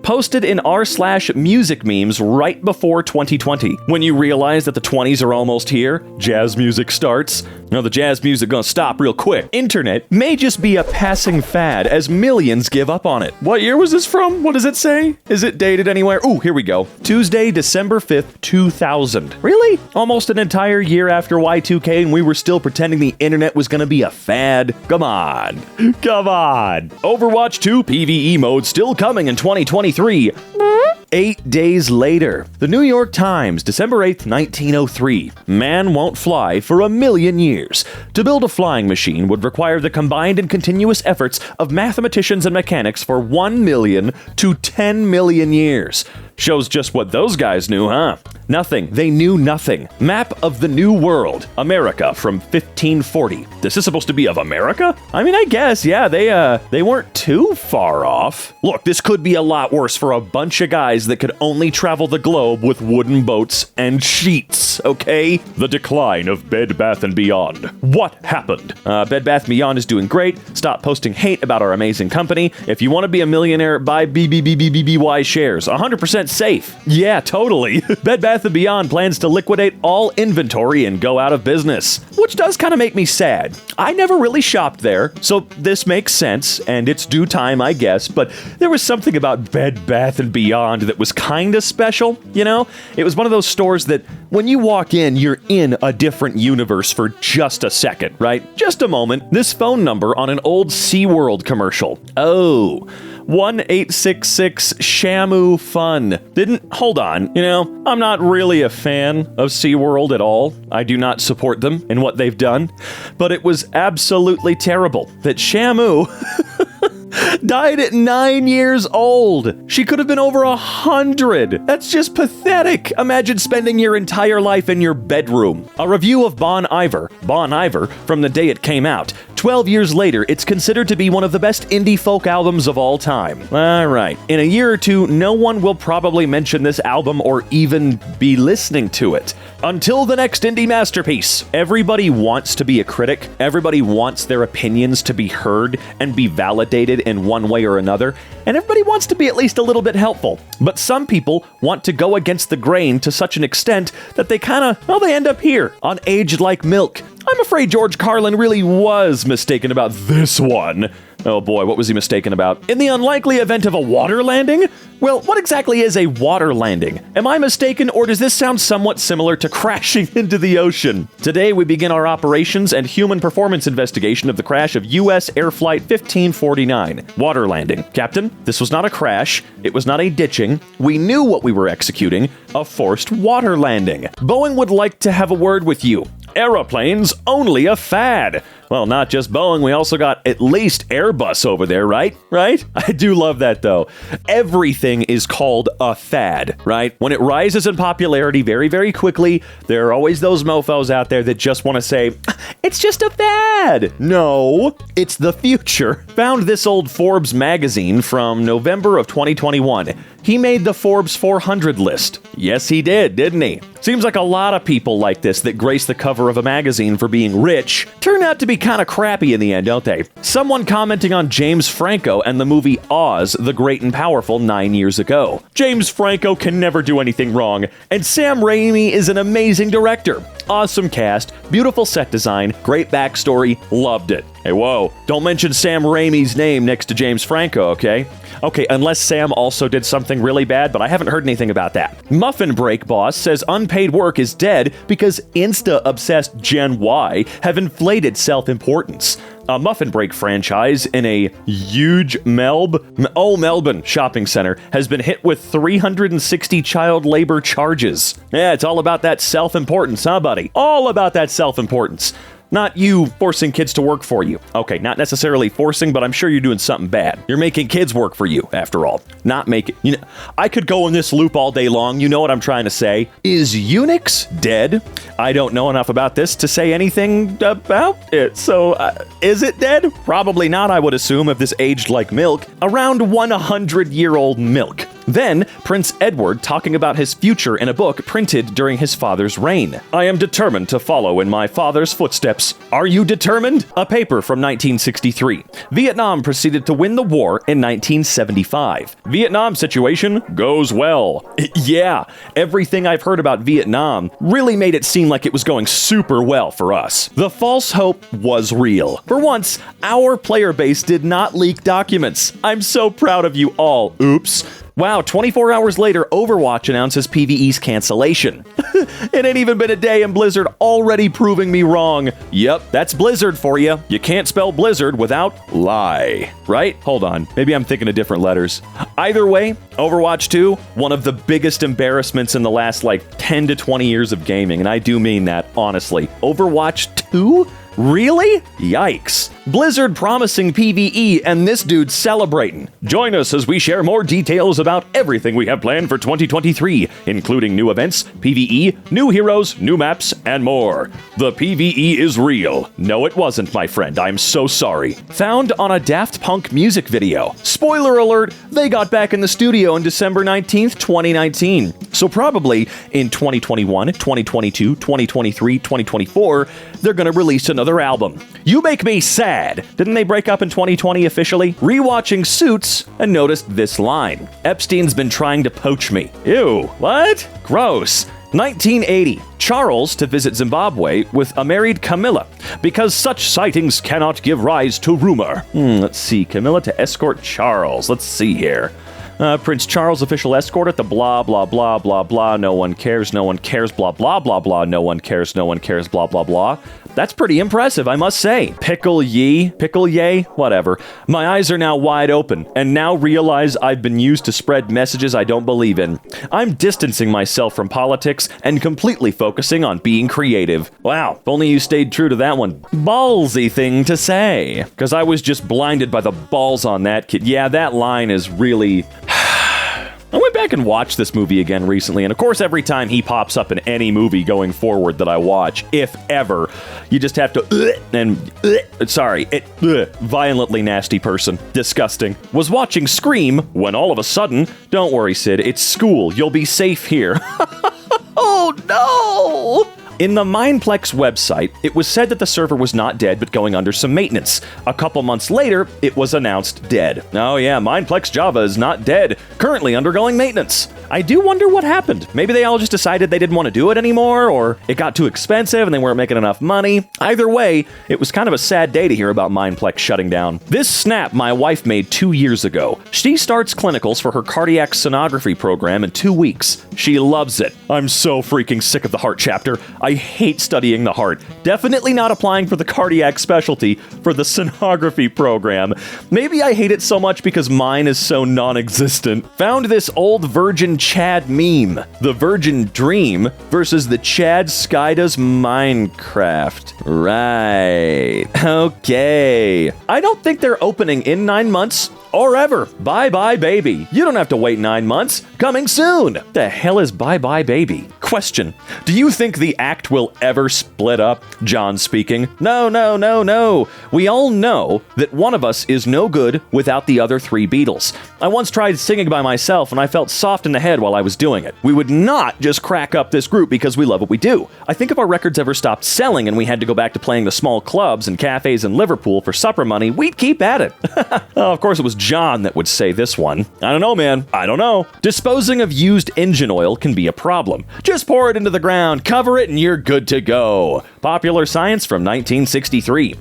posted in r/music memes right before 2020. When you realize that the 20s are almost here, jazz music starts. The jazz music gonna stop real quick. Internet may just be a passing fad as millions give up on it. What year was this from? What does it say? Is it dated anywhere? Ooh, here we go. Tuesday, December 5th, 2000. Really? Almost an entire year after Y2K and we were still pretending the internet was gonna be a fad? Come on. Come on. Overwatch 2 PvE mode still coming in 2023. 8 days later. The New York Times, December 8th, 1903. Man won't fly for 1,000,000 years. To build a flying machine would require the combined and continuous efforts of mathematicians and mechanics for 1,000,000 to 10,000,000 years. Shows just what those guys knew, huh? Nothing. They knew nothing. Map of the New World. America from 1540. This is supposed to be of America? I mean, I guess, yeah, they weren't too far off. Look, this could be a lot worse for a bunch of guys that could only travel the globe with wooden boats and sheets, okay? The decline of Bed Bath & Beyond. What happened? Bed Bath & Beyond is doing great. Stop posting hate about our amazing company. If you want to be a millionaire, buy BBBBBY shares. 100% safe. Yeah, totally. Bed Bath & Beyond plans to liquidate all inventory and go out of business. Which does kind of make me sad. I never really shopped there, so this makes sense, and it's due time, I guess, but there was something about Bed Bath & Beyond that was kind of special, you know? It was one of those stores that when you walk in, you're in a different universe for just a second, right? Just a moment. This phone number on an old SeaWorld commercial. Oh, 1-866 Shamu Fun. Hold on, I'm not really a fan of SeaWorld at all. I do not support them in what they've done, but it was absolutely terrible that Shamu died at 9 years old. She could have been over 100. That's just pathetic. Imagine spending your entire life in your bedroom. A review of Bon Iver, from the day it came out. 12 years later, it's considered to be one of the best indie folk albums of all time. All right. In a year or two, no one will probably mention this album or even be listening to it. Until the next indie masterpiece. Everybody wants to be a critic. Everybody wants their opinions to be heard and be validated in one way or another. And everybody wants to be at least a little bit helpful. But some people want to go against the grain to such an extent that they they end up here on Agedlikemilk. I'm afraid George Carlin really was mistaken about this one. Oh boy, what was he mistaken about? In the unlikely event of a water landing? Well, what exactly is a water landing? Am I mistaken, or does this sound somewhat similar to crashing into the ocean? Today, we begin our operations and human performance investigation of the crash of U.S. Air Flight 1549. Water landing. Captain, this was not a crash. It was not a ditching. We knew what we were executing. A forced water landing. Boeing would like to have a word with you. Aeroplanes only a fad. Well, not just Boeing, we also got at least Airbus over there, right? Right? I do love that, though. Everything is called a fad, right? When it rises in popularity very, very quickly, there are always those mofos out there that just want to say, it's just a fad. No, it's the future. Found this old Forbes magazine from November of 2021. He made the Forbes 400 list. Yes, he did, didn't he? Seems like a lot of people like this that grace the cover of a magazine for being rich turn out to be kind of crappy in the end, don't they? Someone commenting on James Franco and the movie Oz, the Great and Powerful 9 years ago. James Franco can never do anything wrong, and Sam Raimi is an amazing director. Awesome cast, beautiful set design, great backstory, loved it. Hey, whoa, don't mention Sam Raimi's name next to James Franco, okay? Okay, unless Sam also did something really bad, but I haven't heard anything about that. Muffin Break Boss says unpaid work is dead because Insta-obsessed Gen Y have inflated self-importance. A Muffin Break franchise in a huge Melbourne shopping center has been hit with 360 child labor charges. Yeah, it's all about that self-importance, huh, buddy? All about that self-importance. Not you forcing kids to work for you. Okay, not necessarily forcing, but I'm sure you're doing something bad. You're making kids work for you, after all. Not making... I could go in this loop all day long. You know what I'm trying to say. Is Unix dead? I don't know enough about this to say anything about it. So, is it dead? Probably not, I would assume, if this aged like milk. Around 100-year-old milk. Then, Prince Edward talking about his future in a book printed during his father's reign. I am determined to follow in my father's footsteps. Are you determined? A paper from 1963. Vietnam proceeded to win the war in 1975. Vietnam situation goes well. Yeah, everything I've heard about Vietnam really made it seem like it was going super well for us. The false hope was real. For once, our player base did not leak documents. I'm so proud of you all. Oops. Wow, 24 hours later, Overwatch announces PvE's cancellation. It ain't even been a day and Blizzard already proving me wrong. Yep, that's Blizzard for you. You can't spell Blizzard without lie. Right? Hold on. Maybe I'm thinking of different letters. Either way, Overwatch 2, one of the biggest embarrassments in the last 10 to 20 years of gaming, and I do mean that, honestly. Overwatch 2? Really? Yikes. Blizzard promising PvE and this dude celebrating. Join us as we share more details about everything we have planned for 2023, including new events, PvE, new heroes, new maps, and more. The PvE is real. No, it wasn't, my friend. I'm so sorry. Found on a Daft Punk music video. Spoiler alert, they got back in the studio on December 19th, 2019. So probably in 2021, 2022, 2023, 2024, they're gonna release another album. You make me sad. Didn't they break up in 2020 officially? Rewatching Suits and noticed this line. Epstein's been trying to poach me. Ew, what? Gross. 1980. Charles to visit Zimbabwe with a married Camilla, because such sightings cannot give rise to rumor. Let's see. Camilla to escort Charles. Let's see here. Prince Charles official escort at the blah blah blah blah blah. No one cares. No one cares. Blah blah blah blah. No one cares. No one cares. Blah blah blah. That's pretty impressive, I must say. Pickle yay, whatever. My eyes are now wide open, and now realize I've been used to spread messages I don't believe in. I'm distancing myself from politics and completely focusing on being creative. Wow, if only you stayed true to that one. Ballsy thing to say. Because I was just blinded by the balls on that kid. Yeah, that line is really... I went back and watched this movie again recently, and of course every time he pops up in any movie going forward that I watch, if ever, you just have to violently nasty person. Disgusting. Was watching Scream when all of a sudden, don't worry Sid, it's school, you'll be safe here. Oh no! In the Mineplex website, it was said that the server was not dead but going under some maintenance. A couple months later, it was announced dead. Oh yeah, Mineplex Java is not dead, currently undergoing maintenance. I do wonder what happened. Maybe they all just decided they didn't want to do it anymore, or it got too expensive and they weren't making enough money. Either way, it was kind of a sad day to hear about Mineplex shutting down. This snap my wife made 2 years ago. She starts clinicals for her cardiac sonography program in 2 weeks. She loves it. I'm so freaking sick of the heart chapter. I hate studying the heart. Definitely not applying for the cardiac specialty for the sonography program. Maybe I hate it so much because mine is so non-existent. Found this old Virgin Chad meme. The Virgin Dream versus the Chad Skydoes Minecraft. Right. Okay. I don't think they're opening in 9 months. Or ever. Bye Bye Baby. You don't have to wait 9 months. Coming soon. The hell is Bye Bye Baby? Question. Do you think the act will ever split up? John speaking. No. We all know that one of us is no good without the other 3 Beatles. I once tried singing by myself and I felt soft in the head while I was doing it. We would not just crack up this group because we love what we do. I think if our records ever stopped selling and we had to go back to playing the small clubs and cafes in Liverpool for supper money, we'd keep at it. Oh, of course it was John that would say this one. I don't know, man. I don't know. Disposing of used engine oil can be a problem. Just pour it into the ground, cover it, and you're good to go. Popular Science from 1963.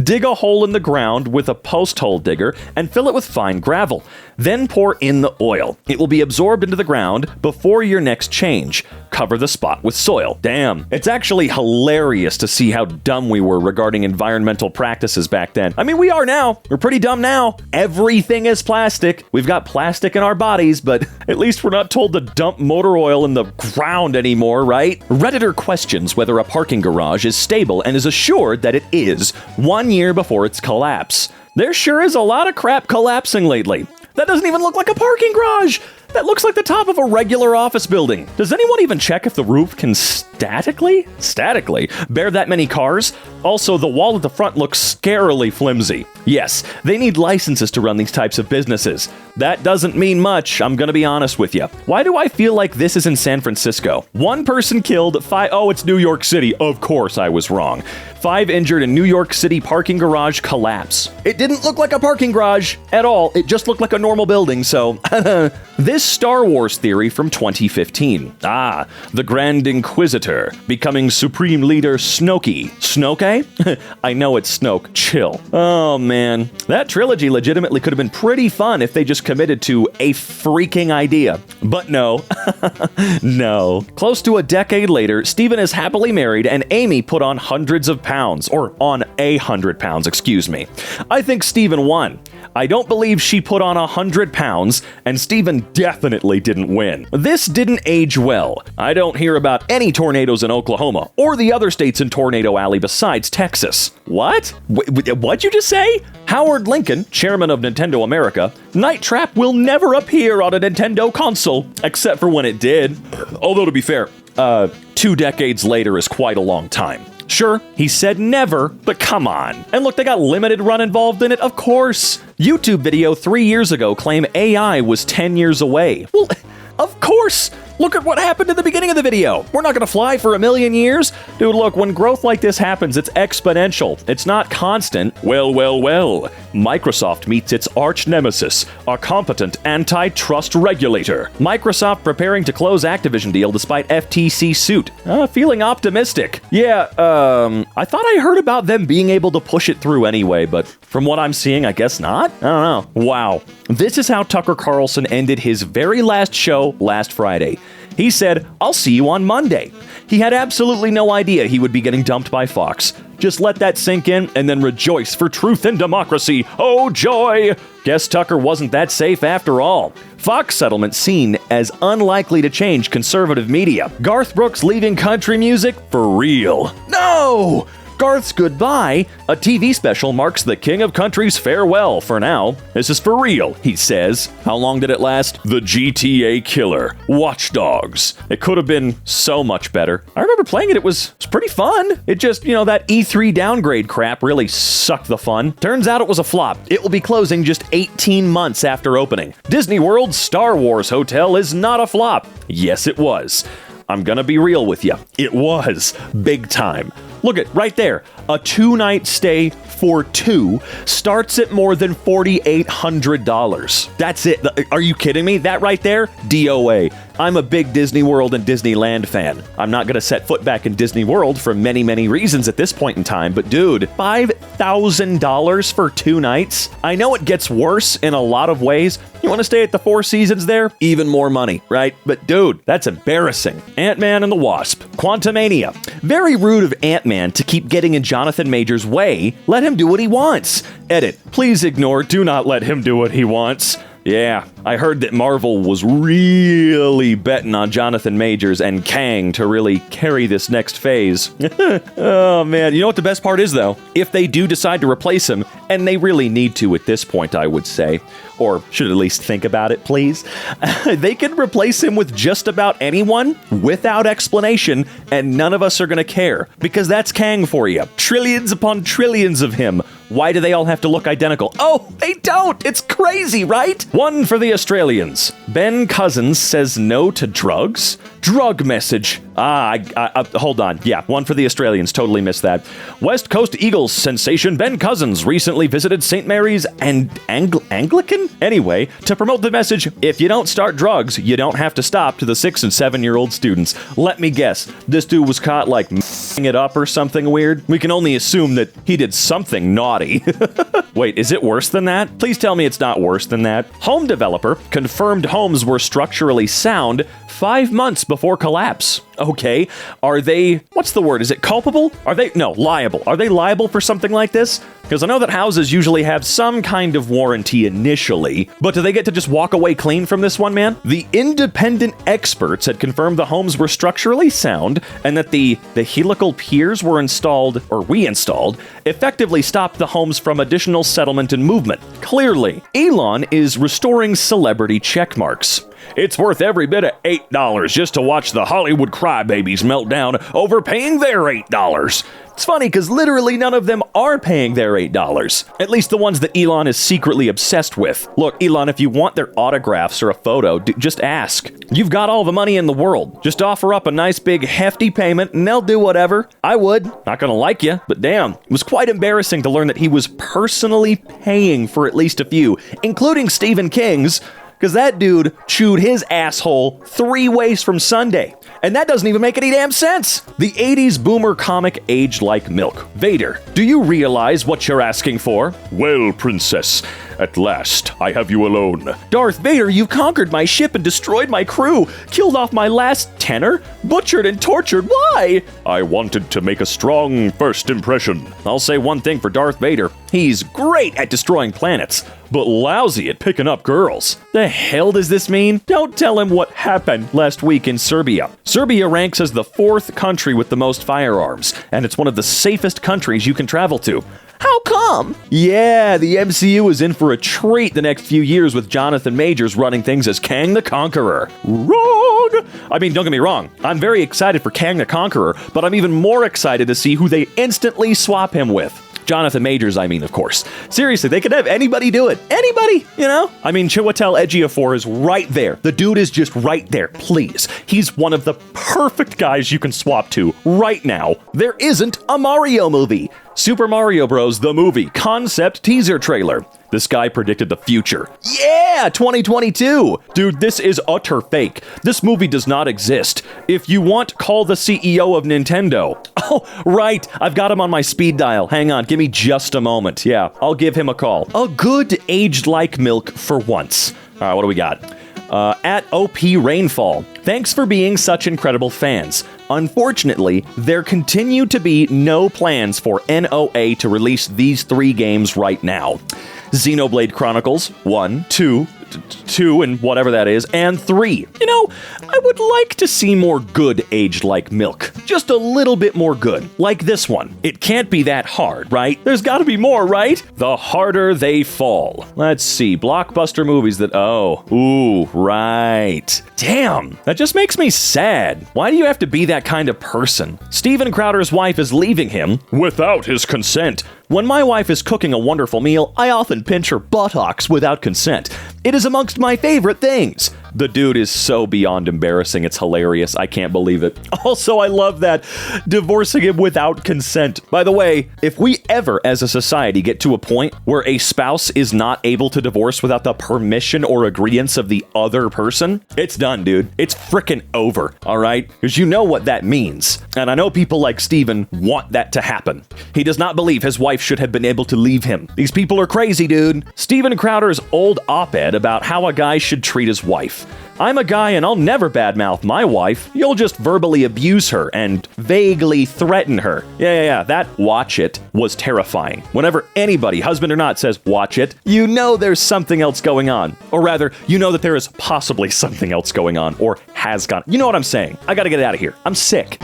Dig a hole in the ground with a post hole digger and fill it with fine gravel. Then pour in the oil. It will be absorbed into the ground before your next change. Cover the spot with soil. Damn. It's actually hilarious to see how dumb we were regarding environmental practices back then. I mean, we are now. We're pretty dumb now. Everything is plastic. We've got plastic in our bodies, but at least we're not told to dump motor oil in the ground anymore, right? Redditor questions whether a parking garage is stable and is assured that it is 1 year before its collapse. There sure is a lot of crap collapsing lately. That doesn't even look like a parking garage. That looks like the top of a regular office building. Does anyone even check if the roof can statically bear that many cars? Also, the wall at the front looks scarily flimsy. Yes, they need licenses to run these types of businesses. That doesn't mean much, I'm gonna be honest with you. Why do I feel like this is in San Francisco? 1 person killed, 5... Oh, it's New York City. Of course I was wrong. 5 injured in New York City parking garage collapse. It didn't look like a parking garage at all. It just looked like a normal building, so... This Star Wars theory from 2015. Ah, the Grand Inquisitor becoming Supreme Leader Snoke. Snoke? I know it's Snoke. Chill. Oh, man. That trilogy legitimately could have been pretty fun if they just committed to a freaking idea. But no. No. Close to a decade later, Steven is happily married and Amy put on hundreds of pounds. Or on 100 pounds, excuse me. I think Steven won. I don't believe she put on 100 pounds, and Steven definitely didn't win. This didn't age well. I don't hear about any tornadoes in Oklahoma, or the other states in Tornado Alley besides Texas. What? What'd you just say? Howard Lincoln, chairman of Nintendo America, Night Trap will never appear on a Nintendo console, except for when it did. Although, to be fair, 2 decades later is quite a long time. Sure, he said never, but come on. And look, they got limited run involved in it, of course. YouTube video 3 years ago claimed AI was 10 years away. Well, of course. Look at what happened at the beginning of the video. We're not going to fly for 1,000,000 years. Dude, look, when growth like this happens, it's exponential. It's not constant. Well. Microsoft meets its arch nemesis, a competent antitrust regulator. Microsoft preparing to close Activision deal despite FTC suit. Feeling optimistic. Yeah, I thought I heard about them being able to push it through anyway, but from what I'm seeing, I guess not? I don't know. Wow. This is how Tucker Carlson ended his very last show last Friday. He said, "I'll see you on Monday." He had absolutely no idea he would be getting dumped by Fox. Just let that sink in and then rejoice for truth and democracy. Oh, joy! Guess Tucker wasn't that safe after all. Fox settlement seen as unlikely to change conservative media. Garth Brooks leaving country music for real. No! Garth's goodbye, a TV special marks the king of country's farewell for now. This is for real, he says. How long did it last? The GTA killer. Watch Dogs. It could have been so much better. I remember playing it. It was pretty fun. It just, that E3 downgrade crap really sucked the fun. Turns out it was a flop. It will be closing just 18 months after opening. Disney World's Star Wars Hotel is not a flop. Yes, it was. I'm gonna be real with you. It was. Big time. Look at right there. A 2-night stay for 2 starts at more than $4,800. That's it. Are you kidding me? That right there? DOA. I'm a big Disney World and Disneyland fan. I'm not going to set foot back in Disney World for many, many reasons at this point in time, but dude, $5,000 for 2 nights? I know it gets worse in a lot of ways. You want to stay at the Four Seasons there? Even more money, right? But dude, that's embarrassing. Ant-Man and the Wasp. Quantumania. Very rude of Ant-Man to keep getting in Jonathan Majors' way. Let him do what he wants. Edit. Please ignore, do not let him do what he wants. Yeah, I heard that Marvel was really betting on Jonathan Majors and Kang to really carry this next phase. Oh man, you know what the best part is though? If they do decide to replace him, and they really need to at this point, I would say, or should at least think about it, please, they can replace him with just about anyone without explanation, and none of us are gonna care, because that's Kang for you. Trillions upon trillions of him. Why do they all have to look identical? Oh, they don't! It's crazy, right? One for the Australians. Ben Cousins says no to drugs? Drug message. Hold on. Yeah, one for the Australians. Totally missed that. West Coast Eagles sensation Ben Cousins recently visited St. Mary's and Anglican? Anyway, to promote the message, if you don't start drugs, you don't have to stop to the 6 and 7-year-old students. Let me guess. This dude was caught, like, m***ing it up or something weird? We can only assume that he did something naughty. Wait, is it worse than that? Please tell me it's not worse than that. Home developer confirmed homes were structurally sound 5 months before collapse. Okay, are they, what's the word? Is it culpable? Liable. Are they liable for something like this? Because I know that houses usually have some kind of warranty initially, but do they get to just walk away clean from this one, man? The independent experts had confirmed the homes were structurally sound and that the helical piers were installed, or reinstalled, effectively stopped the homes from additional settlement and movement. Clearly, Elon is restoring celebrity checkmarks. It's worth every bit of $8 just to watch the Hollywood crybabies melt down over paying their $8. It's funny because literally none of them are paying their $8. At least the ones that Elon is secretly obsessed with. Look, Elon, if you want their autographs or a photo, just ask. You've got all the money in the world. Just offer up a nice big hefty payment and they'll do whatever. I would. Not gonna like you, but damn. It was quite embarrassing to learn that he was personally paying for at least a few, including Stephen King's, because that dude chewed his asshole 3 ways from Sunday. And that doesn't even make any damn sense. The 80s boomer comic Aged Like Milk. Vader, do you realize what you're asking for? Well, princess, at last I have you alone. Darth Vader, you've conquered my ship and destroyed my crew, killed off my last tenor, butchered and tortured. Why? I wanted to make a strong first impression. I'll say one thing for Darth Vader. He's great at destroying planets, but lousy at picking up girls. The hell does this mean? Don't tell him what happened last week in Serbia. Serbia ranks as the 4th country with the most firearms, and it's one of the safest countries you can travel to. How come? Yeah, the MCU is in for a treat the next few years with Jonathan Majors running things as Kang the Conqueror. Wrong! I mean, don't get me wrong, I'm very excited for Kang the Conqueror, but I'm even more excited to see who they instantly swap him with. Jonathan Majors, I mean, of course. Seriously, they could have anybody do it. Anybody, you know? I mean, Chiwetel Ejiofor is right there. The dude is just right there, please. He's one of the perfect guys you can swap to right now. There isn't a Mario movie. Super Mario Bros. The movie concept teaser trailer. This guy predicted the future. Yeah, 2022. Dude, this is utter fake. This movie does not exist. If you want, call the CEO of Nintendo. Oh, right. I've got him on my speed dial. Hang on, give me just a moment. Yeah, I'll give him a call. A good Aged Like Milk for once. All right, what do we got? At OP Rainfall. Thanks for being such incredible fans. Unfortunately, there continue to be no plans for NOA to release these 3 games right now. Xenoblade Chronicles 1, 2, and whatever that is, and 3. You know, I would like to see more good Aged Like Milk. Just a little bit more good. Like this one. It can't be that hard, right? There's gotta be more, right? The harder they fall. Let's see. Blockbuster movies that... Oh. Ooh, right. Damn. That just makes me sad. Why do you have to be that kind of person? Steven Crowder's wife is leaving him without his consent. When my wife is cooking a wonderful meal, I often pinch her buttocks without consent. It is amongst my favorite things. The dude is so beyond embarrassing, it's hilarious. I can't believe it. Also, I love that. Divorcing him without consent. By the way, if we ever as a society get to a point where a spouse is not able to divorce without the permission or agreeance of the other person, it's done, dude. It's frickin' over, all right? Because you know what that means. And I know people like Steven want that to happen. He does not believe his wife should have been able to leave him. These people are crazy, dude. Steven Crowder's old op-ed about how a guy should treat his wife. I'm a guy and I'll never badmouth my wife. You'll just verbally abuse her and vaguely threaten her. Yeah, that watch it was terrifying. Whenever anybody, husband or not, says watch it, you know there's something else going on. Or rather, you know that there is possibly something else going on or has gone. You know what I'm saying? I gotta get out of here. I'm sick.